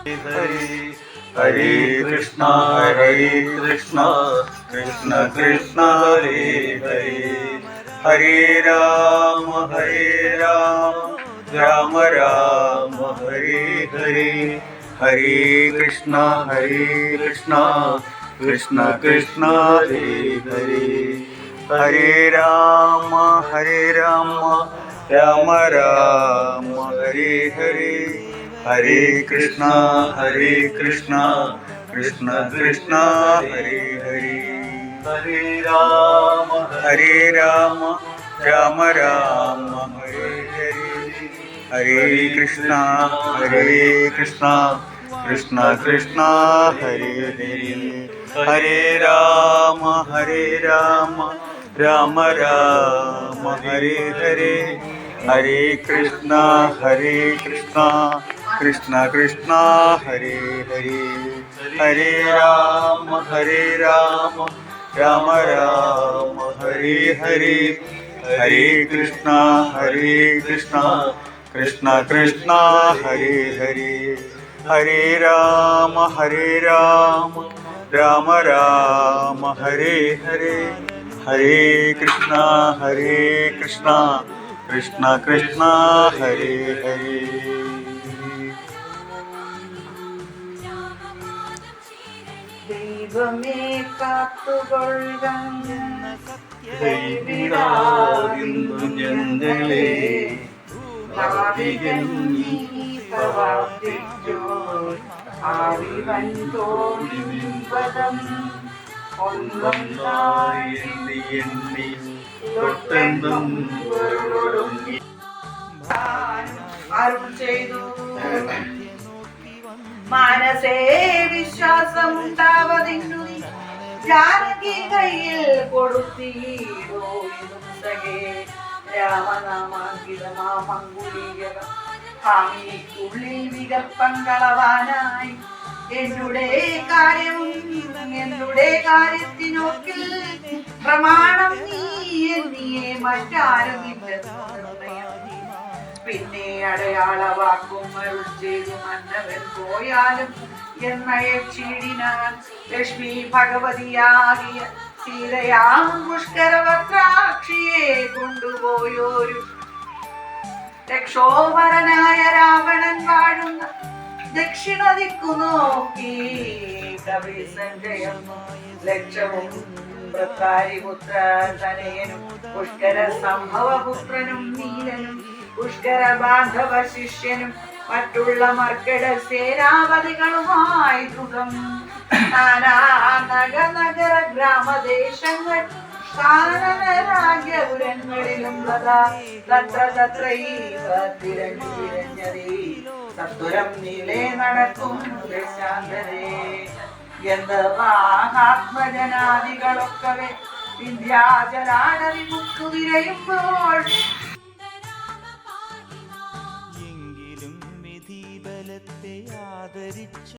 ഹരി ഹരേ കൃഷ്ണ ഹരേ കൃഷ്ണ കൃഷ്ണ കൃഷ്ണ ഹരേ ഹരേ ഹരേ രാമ രാമ രാമ ഹരേ ഹരേ ഹരേ കൃഷ്ണ കൃഷ്ണ കൃഷ്ണ ഹരേ ഹരേ ഹരേ രാമ രാമ രാമ ഹരേ ഹരേ ഹരേ കൃഷ്ണ കൃഷ്ണ കൃഷ്ണ ഹരേ ഹരേ ഹരേ രാമ രാമ രാമ ഹരേ ഹരേ ഹരേ കൃഷ്ണ കൃഷ്ണ കൃഷ്ണ ഹരേ ഹരേ ഹരേ രാമ രാമ രാമ ഹരേ ഹരേ ഹരേ കൃഷ്ണ കൃഷ്ണ ഹരേ ഹരേ ഹരേ രാമ രാമ രാമ ഹരേ ഹരേ ഹരേ കൃഷ്ണ കൃഷ്ണ ഹരേ ഹരേ ഹരേ രാമ രാമ രാമ ഹരേ ഹരേ ഹരേ കൃഷ്ണ കൃഷ്ണ ഹരേ ഹരേ. ദൈവമേ കാത്തുകൊള്ളുക ഞങ്ങളെ നാവികൻ നീ പ്രവർത്തിച്ചോ ആവിവൻ തോന്നിവതം ഒന്നൊന്നായി എണ്ണി തൊട്ടെന്നും അരുൾ ചെയ്തു മനസേ വിശ്വാസമുണ്ടാവതിന്നു ജാനകി കയ്യിൽ കൊടുത്തീരോ രാമനാമാങ്കിതമാമങ്കുലീയകം ഹാമിക്കുള്ളിൽ വികൽപ്പങ്ങളവാനായി എന്നുടെ കാര്യത്തിനൊക്കിൽ പ്രമാണം നീ എന്നിയെ മറ്റാരും പിന്നെ അടയാള വാക്കും അരുൾ ചെയ്തു മന്നവൻ പോയാലും എന്നയച്ചീടിനാൻ ലക്ഷ്മി ഭഗവതിയാകിയ സീതയാം പുഷ്കരവത്രാക്ഷിയെ കൊണ്ടുപോയോരു രക്ഷോവരനായ രാവണൻ വാഴുന്ന ദക്ഷിണ ദിക്കു നോക്കി കവിസഞ്ജയം ലക്ഷവും പുത്ര തനയനും പുഷ്കര സംഭവപുത്രനും നീലനും പുഷ്കര ബാന്ധവ ശിഷ്യനും മറ്റുള്ള മർക്കട സേനാപതികളുമായി ദ്രുതം നാനാ നഗര ഗ്രാമദേശങ്ങൾ രാജ്യപുരങ്ങളിലും സത്വരം നീളെ നടക്കും ദേശാന്തരേ എന്ത് മഹാത്മജനാദികളൊക്കവേ വിന്ധ്യാചലാടവി മുക്കു വിരയുമ്പോൾ എങ്കിലും വിധിബലത്തെ ആദരിച്ചു